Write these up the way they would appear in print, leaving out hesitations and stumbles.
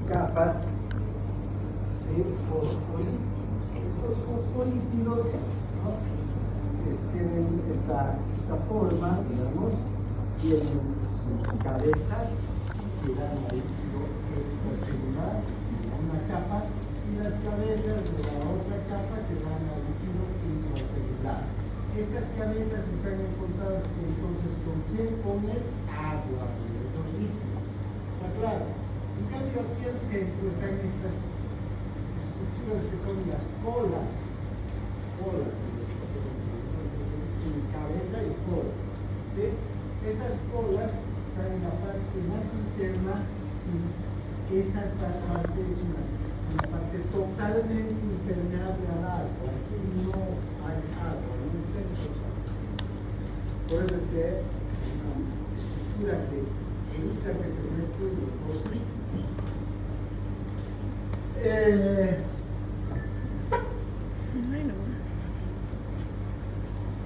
capas de fosfolípidos. Estos fosfolípidos, ¿no?, tienen esta forma, digamos, tienen sus cabezas que dan a líquido extracelular, una capa, y las cabezas de la otra capa que dan al líquido intracelular. Estas cabezas están encontradas entonces con quién, con el agua, los líquidos. ¿Está claro? En cambio, aquí al centro están estas estructuras que son las colas, cabeza y cola, ¿sí? Estas colas están en la parte más interna y esta parte es una parte totalmente impermeable al agua. Aquí no hay agua, no está total. Por eso es que es una estructura que evita que se mezclen los dos líquidos.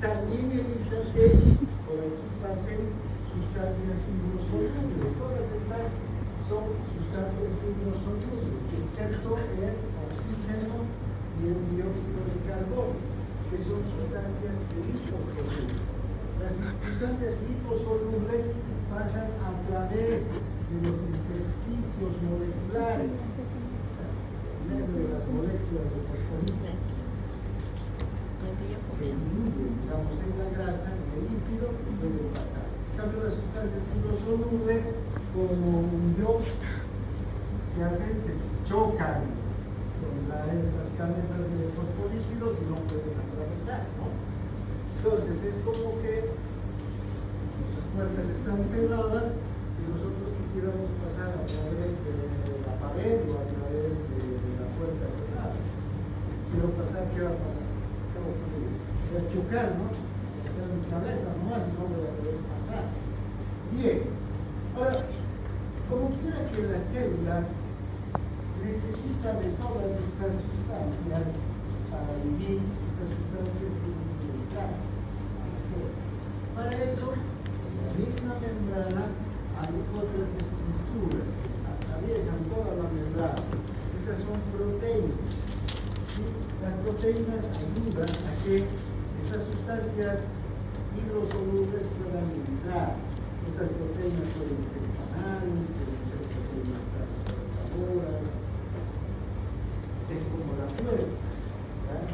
También evita que por aquí pasen sustancias hidrosolubles. Todas estas son sustancias hidrosolubles, excepto el oxígeno y el dióxido de carbono, que son sustancias liposolubles. Las sustancias liposolubles pasan a través de los intersticios moleculares, en medio de las moléculas de fosfolípidos. Se diluyen, digamos, en la grasa, en el líquido, y pueden pasar. En cambio, las sustancias hidrosolubles, como un yodo, que hacen, se chocan contra estas cabezas de fosfolípidos y no pueden atravesar, ¿no? Entonces, es como que las puertas están cerradas y nosotros quisiéramos pasar a través de la pared o a través de la puerta cerrada. Quiero pasar, ¿qué va a pasar? Voy a chocar, ¿no? Voy a mi cabeza nomás y no voy a poder pasar. Bien. Ahora, como quiera que la célula necesita de todas estas sustancias para vivir, estas sustancias tienen que entrar a la célula. Para eso, en la misma membrana hay otras estructuras que atraviesan toda la membrana. Estas son proteínas. ¿Sí? Las proteínas ayudan a que estas sustancias hidrosolubles puedan entrar. Estas proteínas pueden ser canales, pueden ser proteínas transportadoras. Es como la puerta, ¿verdad?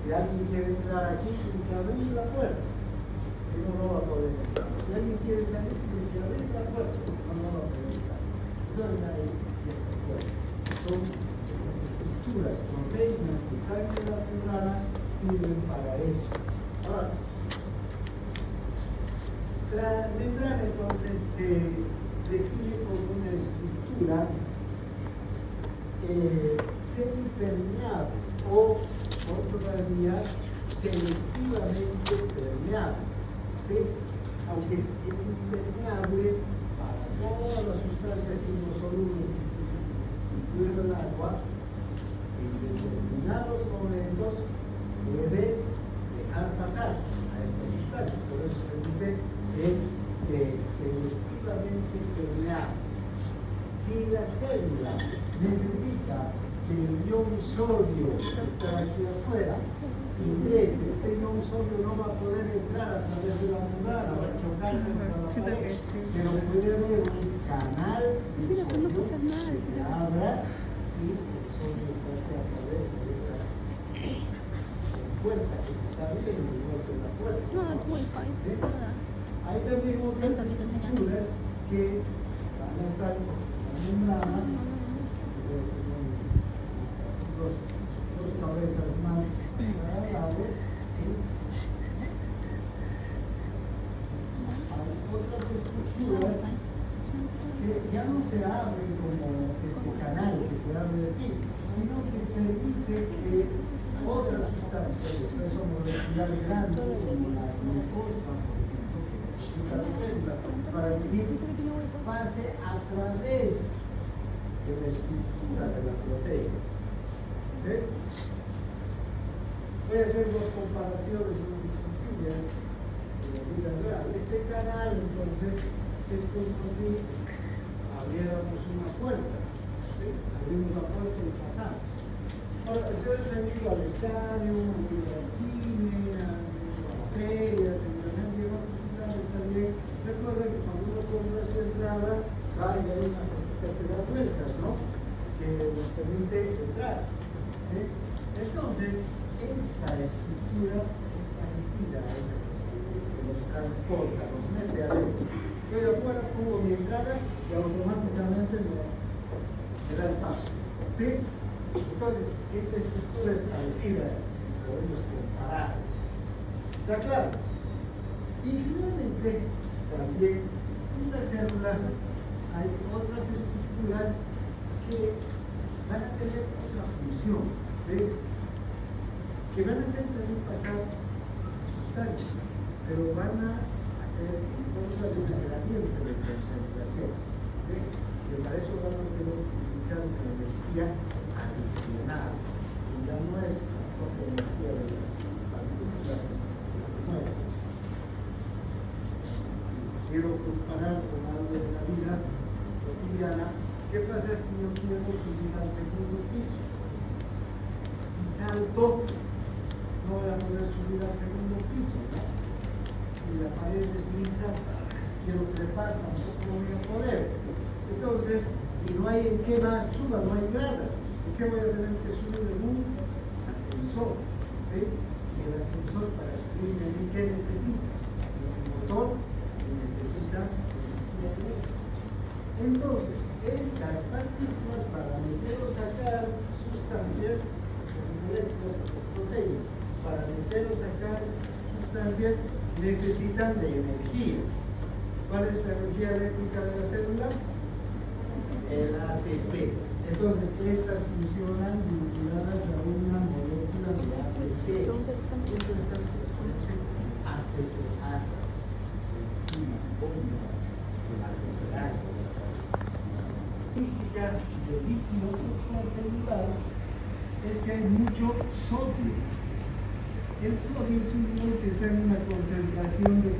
Si alguien quiere entrar aquí, tiene que abrir la puerta. Si no, no va a poder entrar. Si alguien quiere salir, tiene que abrir la puerta, si no, no va a poder salir. Entonces hay estas puertas. Son estas estructuras, proteínas que están en la membrana, sirven para eso. Ahora, la membrana entonces se define como una estructura semipermeable o, por todavía, selectivamente permeable. ¿Sí? Aunque es impermeable para todas las sustancias hidrosolubles, incluyendo el agua, en determinados momentos puede dejar pasar a estas sustancias. Por eso se dice es selectivamente permeable. Si la célula necesita que el ion sodio que está aquí afuera ingrese, este ion sodio no va a poder entrar a través de la membrana, va a chocar contra la pared, pero puede haber un canal de sodio que se abra y el sodio pase a través de esa puerta que se está abriendo, igual que la puerta. ¿Sí? Hay también otras estructuras que van a estar en la membrana, dos cabezas más al lado. ¿Sí? Hay otras estructuras que ya no se abren como este canal que se abre así, sino que permite que otras sustancias de peso molecular grande, como la glucosa, para vivir, pase a través de la estructura de la proteína. ¿Okay? Voy a hacer dos comparaciones muy sencillas de la vida real. Este canal, entonces, es como si abriéramos una puerta. pasamos. Ahora, ustedes han ido al estadio, han ido al cine, han ido a ferias, han ido a otros lugares también. Recuerden que cuando uno compra su entrada, va y hay una cosita que da vueltas, ¿no? Que nos permite entrar. ¿Sí? Entonces, esta estructura es parecida a esa estructura que los transporta, los mete adentro. Yo de afuera pongo mi entrada y automáticamente me da el paso. ¿Sí? Entonces, esta estructura es parecida, si podemos comparar. ¿Está claro? Y finalmente, también en la célula hay otras estructuras que van a tener otra función, ¿sí? Que van a hacer también pasar sustancias, pero van a hacer en contra de una herramienta de concentración, ¿sí? Que para eso van a tener que utilizar una energía adicional, y ya no es la propia energía de las partículas que se mueven. Si quiero comparar con algo de la vida cotidiana, ¿qué pasa si yo quiero subir al segundo piso? Si salto, no voy a poder subir al segundo piso, ¿no? Si la pared es lisa, si quiero trepar, tampoco lo voy a poder. Entonces, y no hay en qué más suba, no hay gradas. ¿En qué voy a tener que subir? En un ascensor, ¿sí? Y el ascensor para subir en mí, ¿qué necesita? Un motor y necesita energía eléctrica. Entonces, estas partículas para meter o sacar sustancias, estas moléculas, estas proteínas, para meter o sacar sustancias necesitan de energía. ¿Cuál es la energía eléctrica de la célula? El ATP. Entonces, estas funcionan vinculadas a una molécula de ATP. Estas se conocen ATPasas, enzimas, bombas, ATPasas. La característica del líquido extracelular es que hay mucho sodio. El sodio es un ion que está en una concentración de...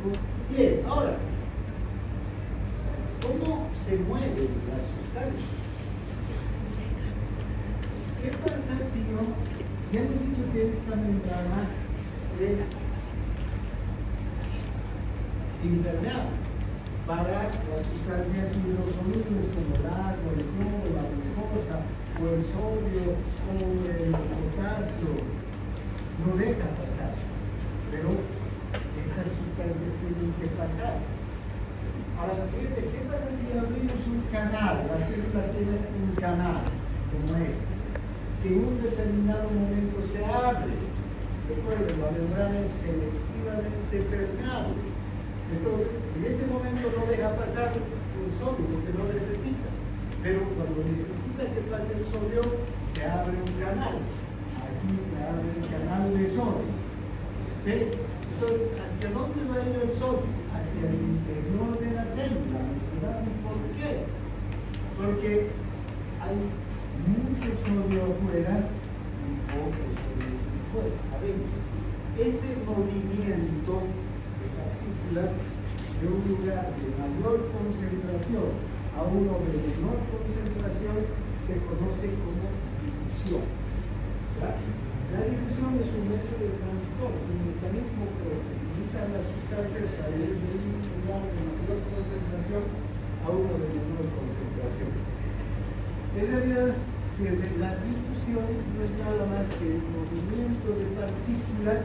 Bien, ahora, ¿cómo se mueven las sustancias? ¿Qué pasa si yo, ya hemos dicho que esta membrana es impermeable para las sustancias hidrosolubles como el agua, el cloro, la glucosa, o el sodio, o el potasio, no deja pasar, pero estas sustancias tienen que pasar. Ahora, fíjense, ¿qué pasa si abrimos un canal? La célula tiene un canal como este, que en un determinado momento se abre. Recuerden, la membrana es selectivamente permeable. Entonces, en este momento no deja pasar el sodio porque no necesita. Pero cuando necesita que pase el sodio, se abre un canal. Aquí se abre el canal de sodio. ¿Sí? Entonces, ¿hacia dónde va a ir el sodio? Hacia el interior de la célula. ¿Y por qué? Porque hay mucho sodio afuera y poco sodio afuera, adentro. Este movimiento de partículas de un lugar de mayor concentración a uno de menor concentración se conoce como difusión. La difusión es un medio de transporte, un mecanismo que se utilizan las sustancias para ir de un lugar de mayor concentración a uno de menor concentración. En realidad, fíjense, la difusión no es nada más que el movimiento de partículas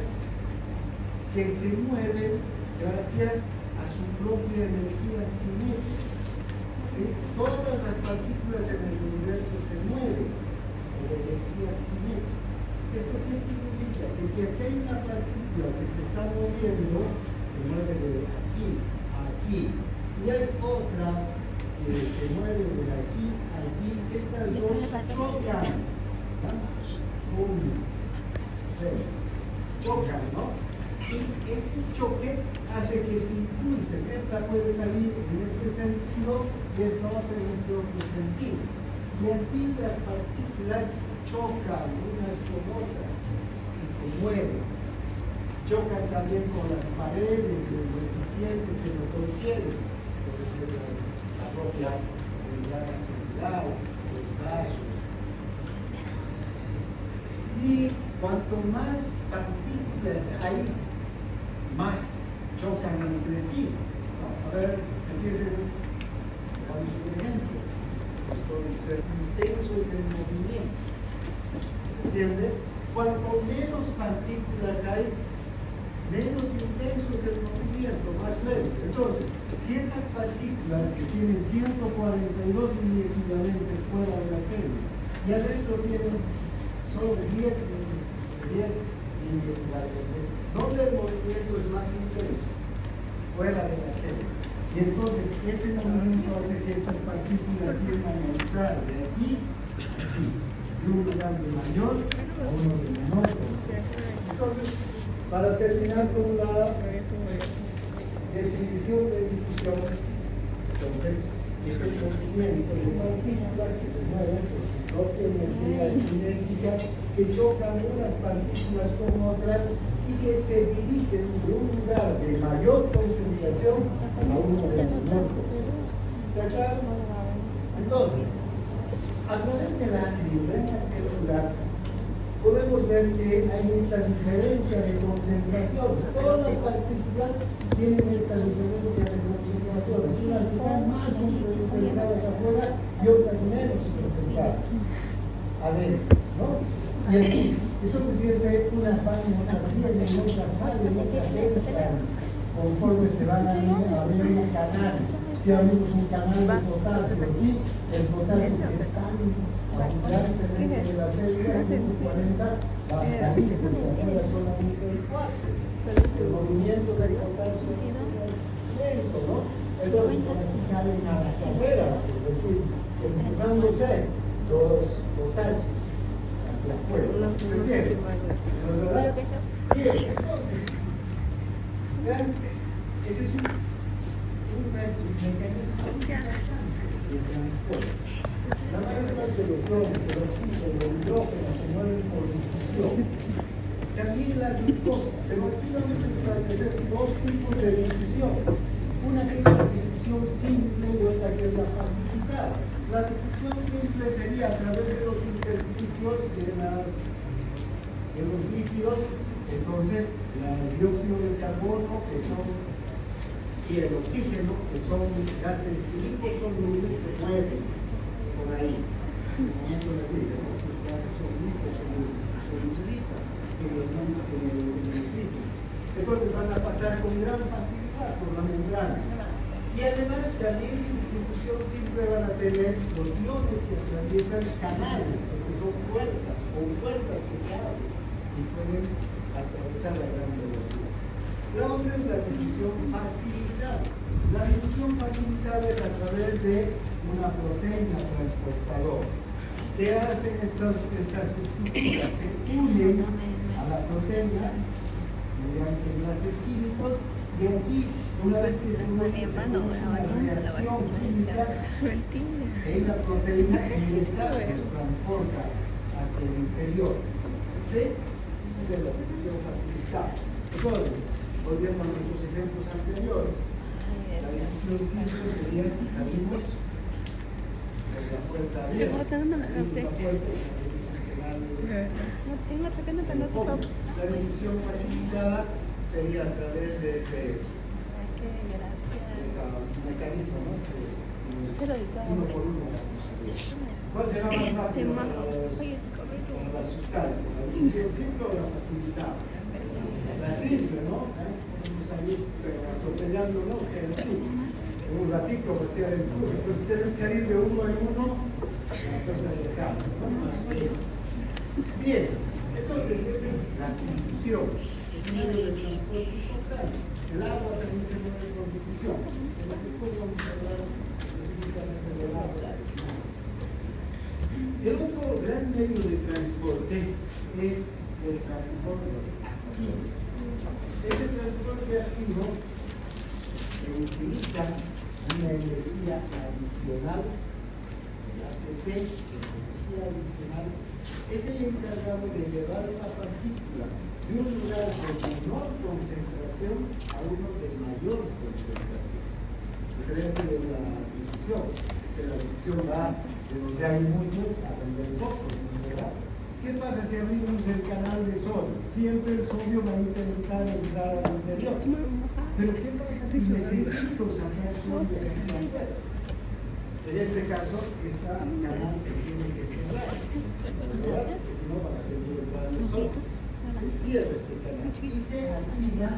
que se mueven gracias a su propia energía cinética. ¿Sí? Todas las partículas en el universo se mueven por energía cinética. ¿Esto qué significa? Que si aquí hay una partícula que se está moviendo, se mueve de aquí a aquí, y hay otra que se mueve de aquí a aquí, estas dos chocan. Chocan, ¿no? Y ese choque hace que se impulsen. Esta puede salir en este sentido y esta otra en este otro sentido. Y así las partículas chocan unas con otras y se mueven. Chocan también con las paredes del recipiente que lo contiene. Puede ser la propia membrana celular, los vasos. Y cuanto más partículas hay, más chocan entre sí, ¿no? A ver, empiecen, damos un ejemplo. Intenso es el movimiento, ¿entiende? Cuanto menos partículas hay, menos intenso es el movimiento, más lento. Entonces, si estas partículas que tienen 142 equivalentes fuera de la célula y adentro tienen solo 10 equivalentes, ¿dónde el movimiento es más intenso? Fuera de la célula. Y entonces ese movimiento hace que estas partículas tiendan a entrar de aquí a aquí, de un lugar de mayor a uno de menor concentración. Entonces, para terminar con la definición de difusión, entonces es el movimiento de partículas que se mueven por su propia energía cinética, que chocan unas partículas con otras y que se dirigen de un lugar de mayor concentración a uno de menor concentración. ¿Está claro? Entonces, a través de la membrana celular podemos ver que hay esta diferencia de concentraciones. Todas las partículas tienen esta diferencia de concentraciones. Unas están más concentradas afuera y otras menos concentradas adentro, ¿no? Y así. Entonces, fíjense, unas van, otras vienen, otras salen, otras entran, conforme se van abriendo canales. Si abrimos un canal de potasio aquí, el potasio que es tan abundante dentro de la célula, 140, va a salir, porque afuera solamente hay 4. El movimiento del potasio es lento, ¿no? Entonces, por aquí salen a la carrera, es decir, empujándose los potasios hacia afuera. ¿Se entiende? ¿No es verdad? Bien, entonces, vean, ese es un mecanismo de transporte. La mayor parte de los iones, el oxígeno, el hidrógeno se mueven por difusión. También la glucosa, pero aquí vamos a establecer dos tipos de difusión. Una que es la difusión simple y otra que es la facilitada. La difusión simple sería a través de los intersticios de los líquidos. Entonces, el dióxido de carbono, y el oxígeno, que son gases liposolubles, se mueven por ahí. En este momento les digo, los gases son liposolubles, se solubilizan en el líquido. Entonces van a pasar con gran facilidad por la membrana. Y además también en difusión simple van a tener los iones que atraviesan canales, porque son puertas que se abren y pueden atravesar a gran velocidad. La otra es la difusión facilitada. La difusión facilitada es a través de una proteína transportadora. ¿Qué hacen estas estructuras? Se unen a la proteína mediante enlaces químicos y aquí, una vez que se une, se produce una reacción química en la proteína y esta los transporta hacia el interior. ¿Sí? Esa es la difusión facilitada. Entonces, volviendo a nuestros ejemplos anteriores, la difusión simple sería si salimos por la puerta abierta, la difusión facilitada sería a través de ese mecanismo, ¿no? Uno por uno. ¿Cuál será más rápido para las sustancias? ¿La difusión simple o la facilitada? La simple, ¿no? Podemos salir atropellando, ¿no? En un ratito vaciar el curso, pero si tenemos que salir de uno en uno, la cosa es lejana, ¿no? Bien, entonces esa es la difusión, es un medio de transporte importante. El agua también se mueve por difusión, pero después vamos a hablar específicamente del agua. El otro gran medio de transporte es el transporte activo. Este transporte activo que utiliza una energía adicional, el ATP, energía adicional, es el encargado de llevar una partícula de un lugar de menor concentración a uno de mayor concentración. Diferente de la difusión, que la difusión va de donde hay muchos a donde hay pocos, ¿verdad? ¿Qué pasa si abrimos el canal de sodio? Siempre el sodio va a intentar entrar al interior. Pero ¿qué pasa si necesito sacar sodio de afuera? En este caso, este canal se tiene que cerrar, ¿verdad? Porque si no, va a seguir entrando sodio. Se cierra este canal y se activa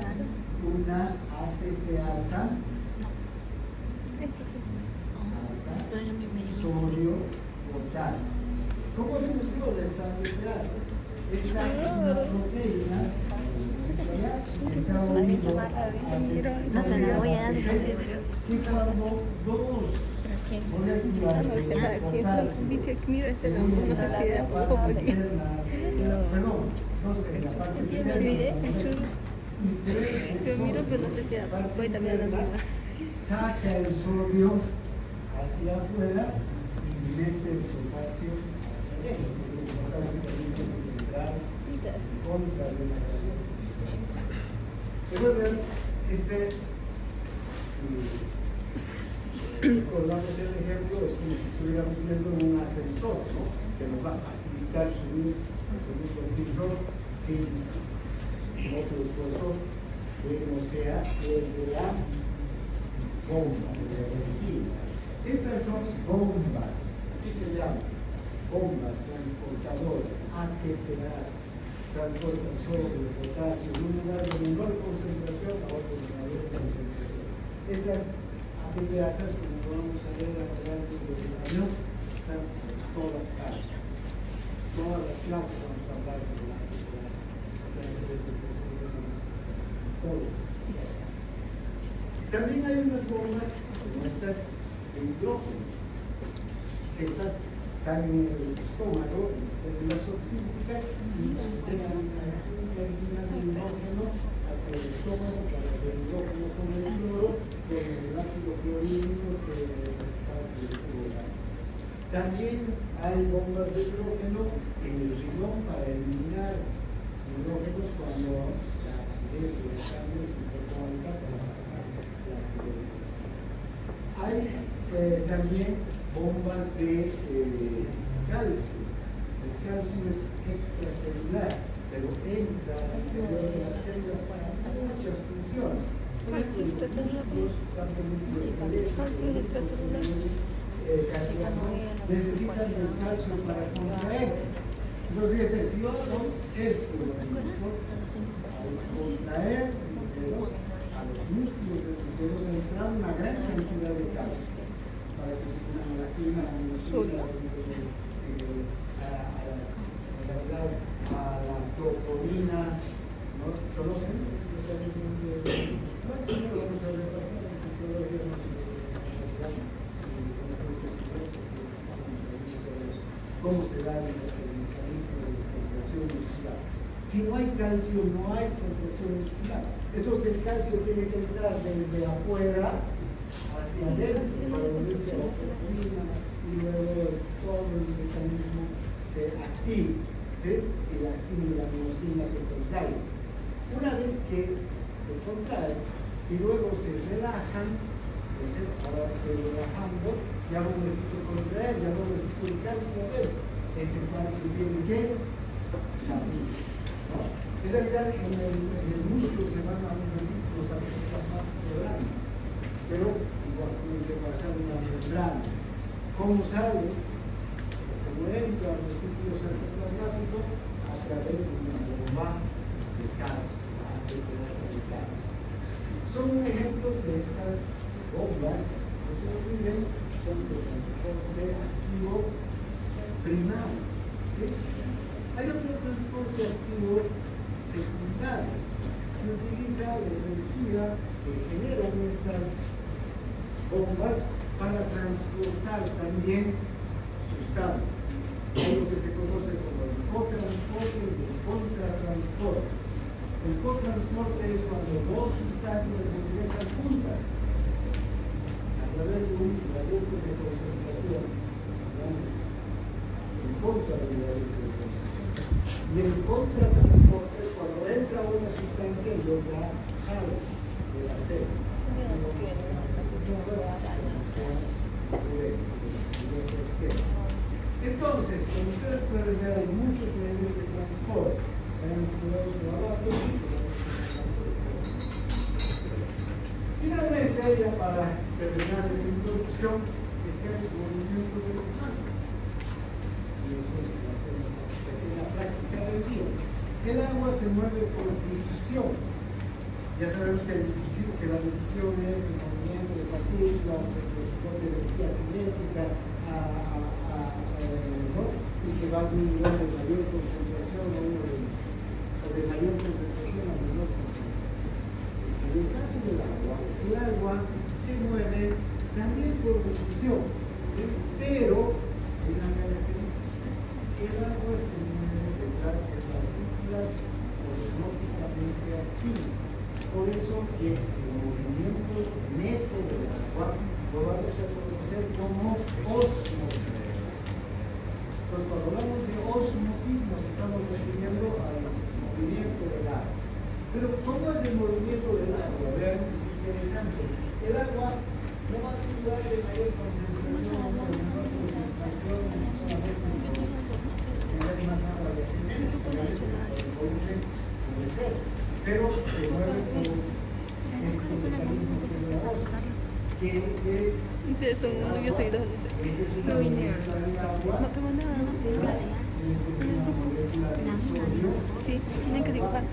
una ATPasa, sodio, potasio. ¿Cómo funciona esta ATPasa? Esta es una proteína que está unida a y cuando dos moléculas de potasio perdón, dos en la parte interna Yo miro, pero no sé si voy también a la saca el sodio hacia afuera y mete el potasio hacia adentro, porque el potasio también tiene que entrar contra de la radiación. Pero ver, si recordamos el ejemplo, es como si estuviéramos viendo un ascensor, ¿no? Que nos va a facilitar subir al segundo piso sin otro esfuerzo que no sea el de la bomba, de la energía. Estas son bombas, así se llaman, bombas transportadoras, ATPasas, transportan sodio, potasio, de un lugar de menor concentración a otro de mayor concentración. Estas ATPasas, como vamos a ver a lo largo del año, están en todas partes. Todas las clases vamos a hablar de la ATPasa. También hay unas bombas como estas de hidrógeno. Estas están en el estómago, en las células oxídicas, y llegan una línea de hidrógeno hacia el estómago para el hidrógeno con el cloro, con el ácido clorhídrico que es parte del tubo gástrico. También hay bombas de hidrógeno en el riñón para eliminar hidrógenos cuando la acidez de la sangre es hipertónica para bajar la acidez de la sangre. Hay también bombas de calcio. El calcio es extracelular, pero entra al interior de las células para muchas funciones. Tanto músculos esqueléticos, cardiaco, necesitan del calcio para contraerse. Entonces, si yo hago esto, al contraer mis dedos, a los músculos de los dedos entra una gran cantidad de calcio para que se una gelatina, a la troponina, ¿no? ¿Conocen el mecanismo de vamos a repasar en fisiología cómo se da el mecanismo de contracción muscular. Si no hay calcio, no hay contracción muscular. Entonces el calcio tiene que entrar desde afuera hacia adentro para unirse a la proteína y luego todo el mecanismo se activa, ¿sí? Y la actina se contrae. Una vez que se contrae y luego se relajan, ahora estoy relajando, ya no necesito contraer, ya no necesito el calcio adentro. Ese calcio tiene que salir, ¿no? En realidad en el músculo se van a unir los artroplasmáticos grandes, pero igual tiene que pasar una membrana. ¿Cómo sale? Como entra al vestíbulo artroplasmático a través de una bomba de calcio, de calcio. Son ejemplos de estas bombas, no se olviden, son de transporte activo primario, ¿sí? Hay otro transporte activo secundario. Se utiliza la energía que generan estas bombas para transportar también sustancias. Hay lo que se conoce como el cotransporte y el contratransporte. El cotransporte es cuando dos sustancias ingresan juntas a través de un gradiente de concentración, en contra del gradiente de concentración. Y el contratransporte es cuando entra una sustancia y otra sale de la célula. Esto Entonces, como ustedes pueden ver, hay muchos medios de transporte. Tenemos los baratos. Finalmente, ya para terminar esta introducción, es que hay movimiento de los mares. Y eso es una pequeña práctica del día. El agua se mueve por difusión. Ya sabemos que la difusión es el movimiento de partículas, el transporte de energía cinética, ¿no? Y que va de un nivel de mayor concentración a uno de mayor concentración a menor concentración. En el caso del agua, el agua se mueve también por difusión, ¿sí? Pero hay una característica: el agua se mueve detrás de partículas osmóticamente activas. Por eso el movimiento neto del agua lo vamos a conocer como ósmosis. Pues cuando hablamos de ósmosis nos estamos refiriendo al movimiento del agua. Pero ¿cómo es el movimiento del agua? Vean, es interesante. El agua no va a un lugar de mayor concentración o de menor concentración, solamente hay más agua de volumen puede ser, pero se mueve por este mecanismo que es la ósmosis, que es Ustedes son yo soy dos, no sé. no vine. No tengo nada, ¿no? Sí, tienen que dibujar.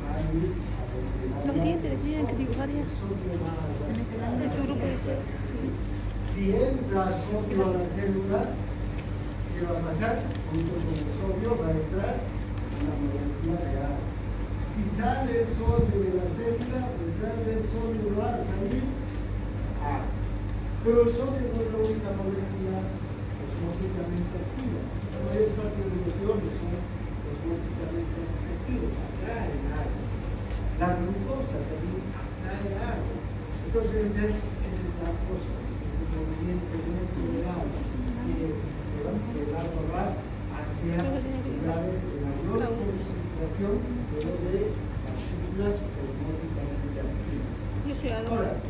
Los clientes tienen que dibujar ya. En su grupo de ustedes. Si entra sodio a la célula, ¿qué va a pasar? Junto con el sodio va a entrar la molécula de agua. Si sale el sodio de la célula, detrás del sodio va a salir agua. Pero el sodio no es la única molécula osmóticamente activa. La mayor parte de los iones son osmóticamente activos, atraen agua. La glucosa también atrae agua. Entonces, esa es la ósmosis, es el movimiento neto del agua, que el agua va hacia lugares de mayor concentración, pero de partículas osmóticamente activas. Yo soy algo. Ahora,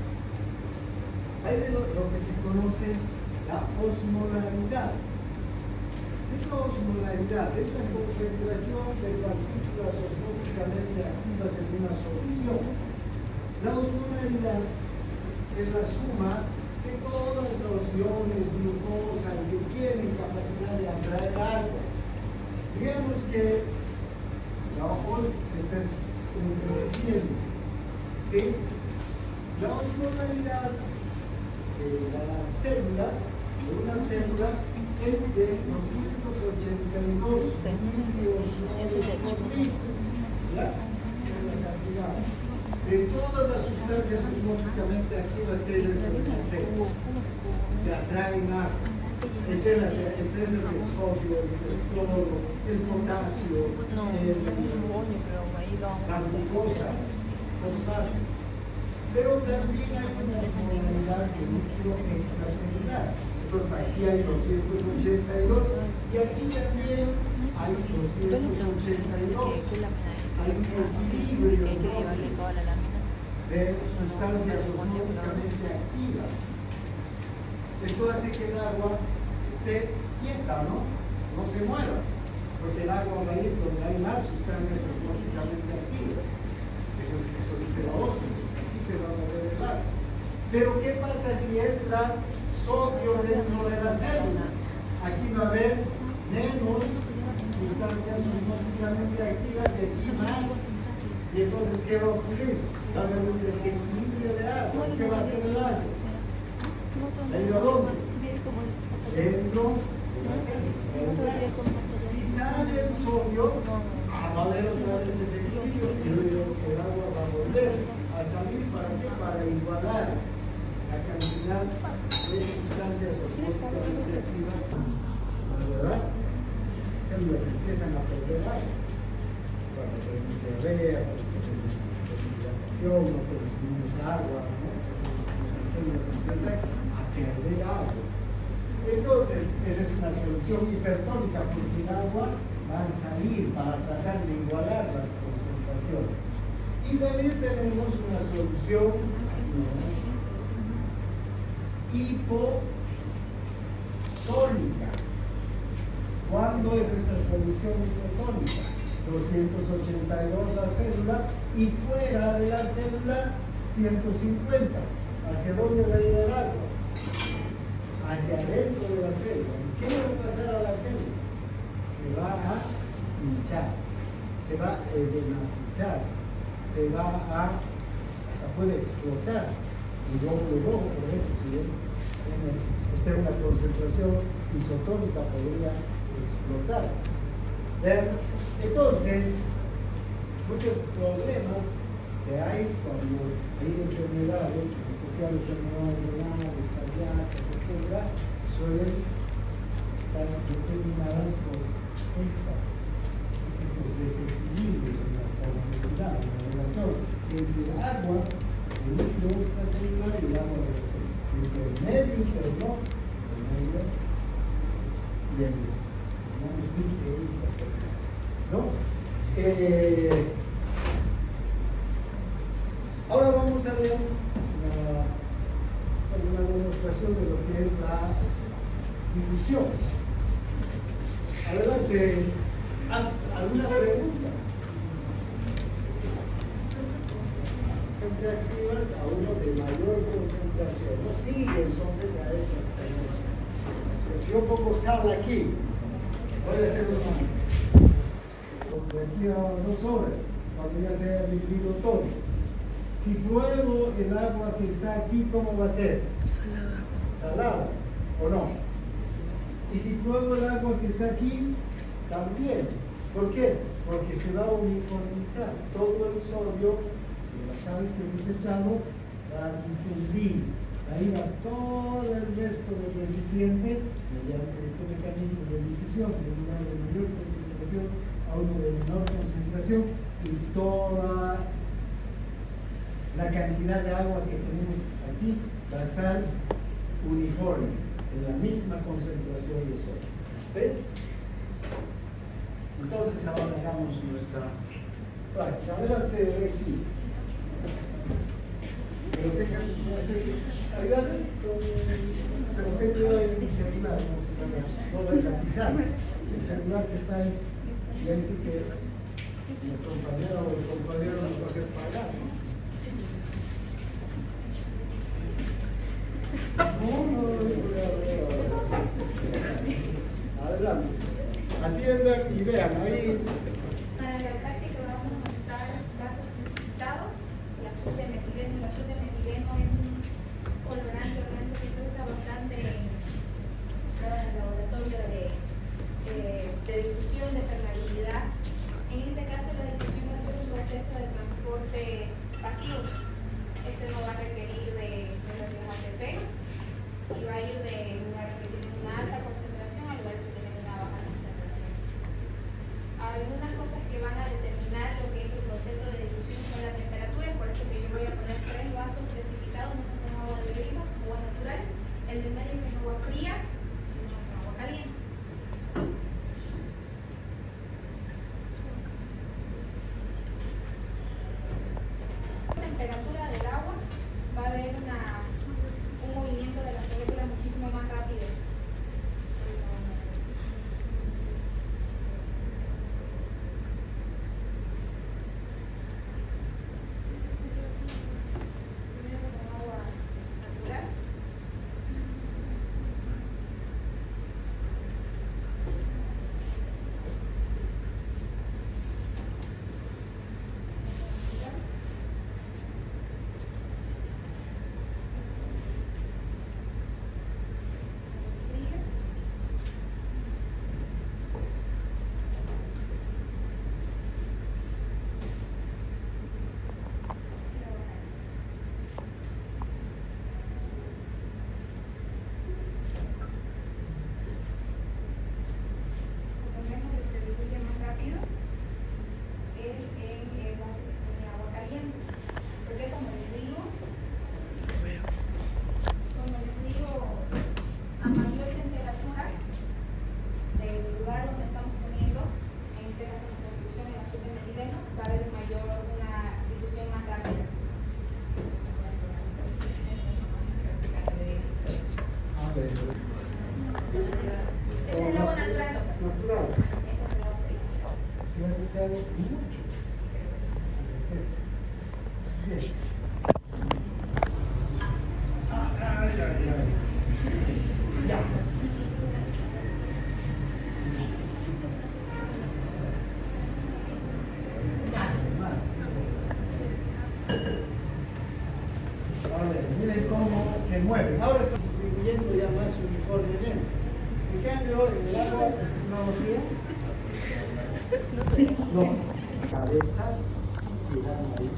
hay de lo que se conoce la osmolaridad. ¿Qué es la osmolaridad? Es la concentración de partículas osmóticamente activas en una solución. La osmolaridad es la suma de todos los iones glucosa que tienen capacidad de atraer agua. Digamos que este es un recipiente, ¿sí? La osmolaridad de la célula, de una célula, es de 282 miliones ¿ya? Es la cantidad de todas las sustancias osmóticamente activas que hay dentro de la célula, que atraen agua. Entre esas el sodio, el cloro, el potasio, la glucosa, fosfato. Pero también hay una osmolaridad de líquido extracelular. Entonces aquí hay 282 y aquí también hay 282. Hay un equilibrio entonces de sustancias osmóticamente activas. Esto hace que el agua esté quieta, ¿no? No se mueva, porque el agua va a ir donde hay más sustancias osmóticamente activas. Eso dice la ósmosis, así se va a mover el agua. Pero ¿qué pasa si entra sodio dentro de la célula? Aquí va a haber menos sustancias osmóticamente activas y aquí más. Y entonces, ¿qué va a ocurrir? Va a haber un desequilibrio de agua. ¿Qué va a hacer el agua? ¿Ha ido a dónde? Dentro de la célula. Si sale el sodio, va a haber otra vez desequilibrio y el agua va a volver a salir. ¿Para qué? Para igualar la cantidad de sustancias osmóticamente activas, ¿verdad? Las células empiezan a perder agua. Cuando tenemos diarrea, cuando tenemos deshidratación, no consumimos agua, ¿no? Las células empiezan a perder agua. Entonces, esa es una solución hipertónica porque el agua va a salir para tratar de igualar las concentraciones. Y también tenemos una solución hipotónica. Cuando ¿Cuándo es esta solución isotónica? 282 la célula y fuera de la célula 150. ¿Hacia dónde va a ir el agua? Hacia adentro de la célula. ¿Y qué le va a pasar a la célula? Se va a hinchar, se va a edematizar, se va a, hasta puede explotar. Y glóbulo rojo, por eso, si esta es una concentración isotónica, podría explotar. ¿Ven? Entonces, muchos problemas que hay cuando hay enfermedades, en especial enfermedades renales, cardíacas, etc., suelen estar determinadas por estos desequilibrios en la toxicidad, en la relación entre el agua, el líquido extracelular y el agua de la célula, entre el medio interno, el medio y el líquido intracelular, ¿no? Ahora vamos a ver una demostración de lo que es la difusión. Adelante, ¿alguna pregunta? Reactivas a uno de mayor concentración, no sigue entonces a estas preguntas. Pero si yo pongo sal aquí, voy a hacer de aquí a 2 horas, cuando ya se haya dividido todo. Si pruebo el agua que está aquí, ¿cómo va a ser? Salada. ¿Salada o no? Y si pruebo el agua que está aquí, también. ¿Por qué? Porque se va a uniformizar. Todo el sodio de la sal que hemos echado va a difundir, va a ir a todo el resto del recipiente mediante este mecanismo de difusión, de una de mayor concentración a uno de menor concentración, y toda la cantidad de agua que tenemos aquí va a estar uniforme, en la misma concentración de sodio. ¿Sí? Entonces ahora hagamos nuestra práctica. Adelante, Rexy. Pero tengan, ayúdame pero tengo el celular, no vais a pisar. El celular que está ahí, ya dice que el compañero o el compañero nos va a hacer pagar, ¿no? Adelante. Atiendan y vean ahí. Para la práctica vamos a usar vasos precipitados, el azul de metileno. El azul de metileno es un colorante orgánico que se usa bastante en el laboratorio de difusión de permeabilidad. En este caso la difusión va a ser un proceso de transporte pasivo. Este no va a requerir de ATP y va a ir de lugares que tienen una alta concentración a lugares que tienen una baja concentración. Algunas cosas que van a determinar lo que es el proceso de difusión son la temperatura, por eso que yo voy a poner 3 vasos precipitados, uno con agua de grifo, agua natural, el del medio con agua fría y uno con agua caliente. Temperatura del agua va a haber un movimiento de las moléculas muchísimo más rápido. Primero con agua natural. Este es el agua natural. natural. Si has echado mucho. Bien. Ay, ay, ay. Ya. Más. Vale, miren cómo se mueve. Ahora está siguiendo ya más uniformemente. En cambio, en el agua, ¿esta es una fría? No. Cabezas que dan ahí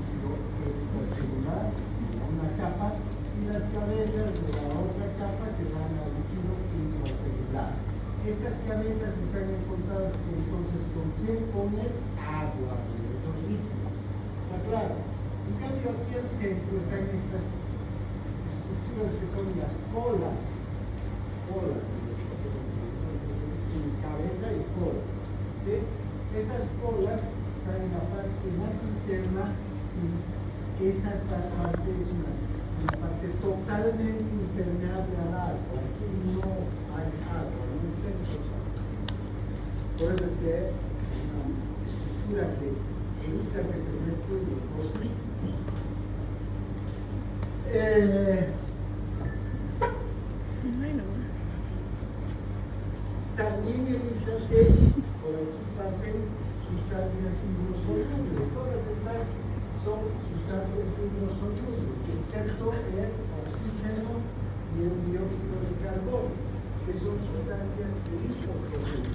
extracelular, una capa, y las cabezas de la otra capa que van al líquido intracelular. Estas cabezas están encontradas entonces con quién poner agua de los dos líquidos. ¿Está claro? En cambio, aquí al centro están estas estructuras que son las colas. Cabeza y cola. ¿Sí? Estas colas están en la parte más interna y esta parte es una parte totalmente impermeable al agua. Aquí no hay agua, no está en total. Por eso es que es una estructura que evita que se mezclen los dos líquidos. También evita que por aquí pasen sustancias hidrosolubles. Todas estas son sustancias hidrosolubles, excepto el oxígeno y el dióxido de carbono, que son sustancias liposolubles.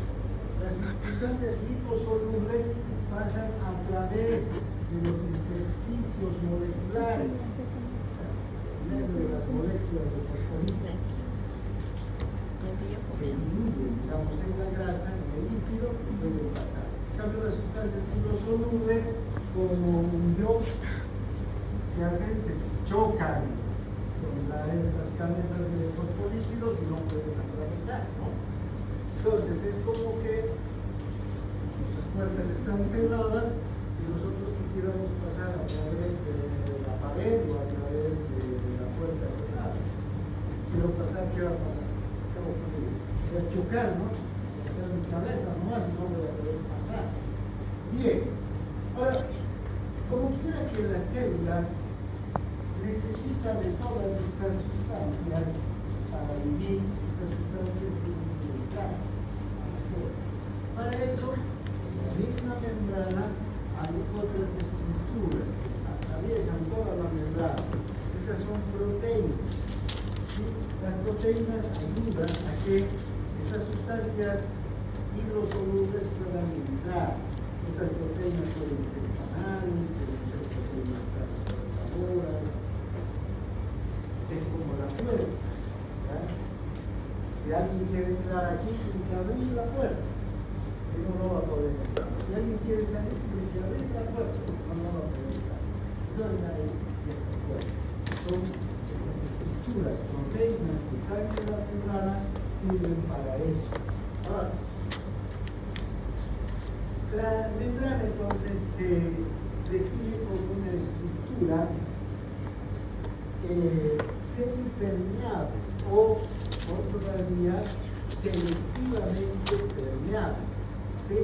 Las sustancias liposolubles pasan a través de los intersticios moleculares, en medio de las moléculas de fosfolito. Se diluyen, digamos, en la grasa, en el líquido, y pueden pasar. En cambio, las sustancias hidrosolubles, como un yodo, que hacen, se chocan con estas cabezas de fosfolípidos y no pueden atravesar, ¿no? Entonces, es como que nuestras puertas están cerradas y nosotros quisiéramos pasar a través de la pared o a través de la puerta cerrada. Quiero pasar, ¿qué va a pasar? Voy a chocar, ¿no? Voy a meter mi cabeza nomás y no voy a poder pasar. Bien. Ahora, como quiera que la célula necesita de todas estas sustancias para vivir, estas sustancias tienen que entrar a la célula. Para eso, en la misma membrana hay otras estructuras que atraviesan toda la membrana. Estas son proteínas. ¿Sí? Las proteínas ayudan a que estas sustancias hidrosolubles puedan entrar. Estas proteínas pueden ser canales, pueden ser proteínas transportadoras. Es como la puerta. ¿Verdad? Si alguien quiere entrar aquí, tiene que abrir la puerta. Si no, no va a poder entrar. Si alguien quiere salir, tiene que abrir la puerta, si no, no va a poder salir. Entonces hay estas puertas. Son estas estructuras, proteínas que están en la membrana, sirven para eso. Ahora, la membrana entonces se define como una estructura semipermeable o, por todavía, selectivamente permeable. ¿Sí?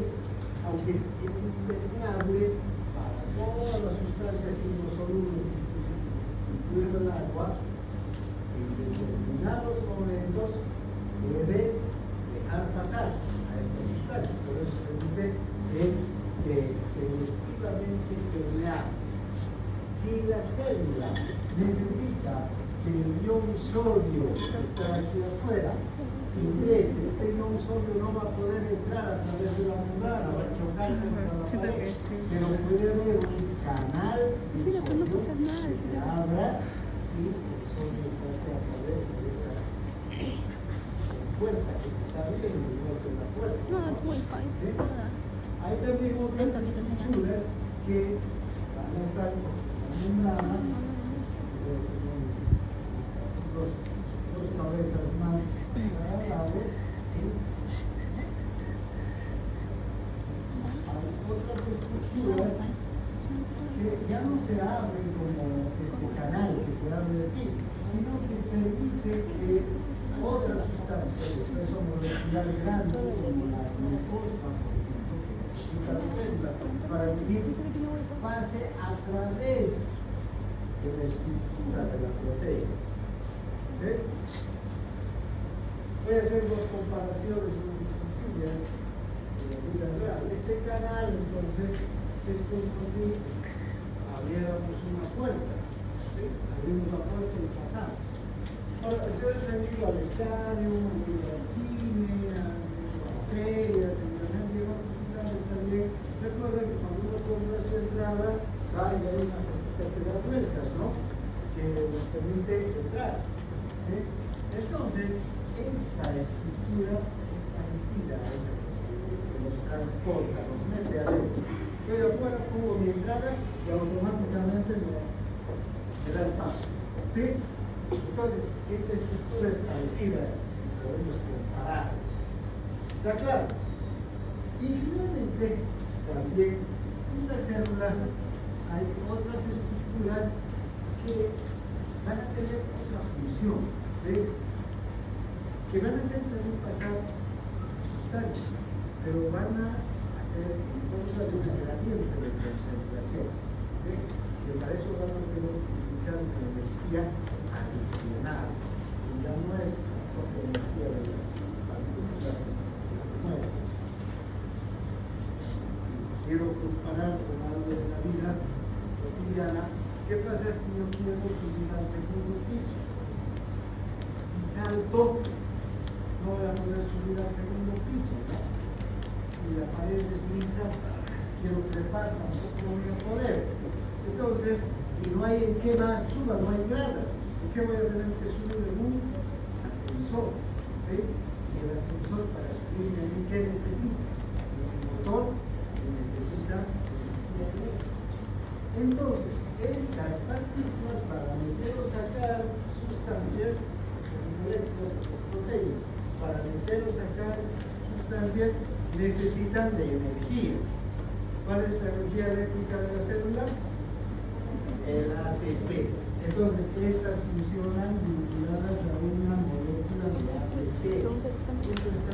Aunque es impermeable para todas las sustancias hidrosolubles, incluido el agua, en determinados momentos puede dejar pasar a estas sustancias. Por eso se dice es selectivamente permeable. Si la célula necesita que el ion sodio que está aquí afuera ingrese, este ion sodio no va a poder entrar a través de la membrana, va a chocar contra la pared, pero puede haber un canal de sodio que se abra y el sodio pase a través de esa puerta que se está abriendo, igual que la puerta. ¿Sí? Hay también otras estructuras que van a estar en la membrana, dos cabezas más al lado. ¿Sí? Hay otras estructuras que ya no se abren como este canal que se abre así, sino que permite que otras sustancias de peso molecular grande, como la transmitir pase a través de la estructura de la proteína. ¿Okay? Voy a hacer dos comparaciones muy sencillas de la vida real. Este canal, entonces, es como si abriéramos una puerta. ¿Sí? Abrimos la puerta y pasamos. Ahora, ustedes han ido al estadio, han ido al cine, han ido a ferias, han ido a otros lugares también. Recuerden que cuando uno compra su entrada, va y hay una cosita que da vueltas, ¿no? Que nos permite entrar. ¿Sí? Entonces, esta estructura es parecida a esa estructura que nos transporta, nos mete adentro. Yo de afuera pongo mi entrada y automáticamente me da el paso. ¿Sí? Entonces, esta estructura es parecida, si podemos comparar. ¿Está claro? Y finalmente, también en la célula hay otras estructuras que van a tener otra función, ¿sí? Que van a hacer también pasar sustancias, pero van a hacer en contra de un gradiente de concentración, ¿sí? Que para eso van a tener que utilizar una energía adicional, y ya no es la propia energía de las partículas que se mueven. Si quiero comparar con algo de la vida cotidiana, ¿qué pasa si yo quiero subir al segundo piso? Si salto, no voy a poder subir al segundo piso, ¿no? Si la pared es lisa, si quiero trepar, tampoco voy a poder. Entonces, y no hay en qué más suba, no hay gradas. ¿En qué voy a tener que subir? En un ascensor, ¿sí? Y el ascensor para subirme ahí, ¿qué necesita? Un motor que necesita energía eléctrica. Entonces, estas partículas para meter o sacar sustancias, estas moléculas, estas proteínas, para meter o sacar sustancias necesitan de energía. ¿Cuál es la energía eléctrica de la célula? El ATP. Entonces, estas funcionan vinculadas a una molécula de ATP. Esto está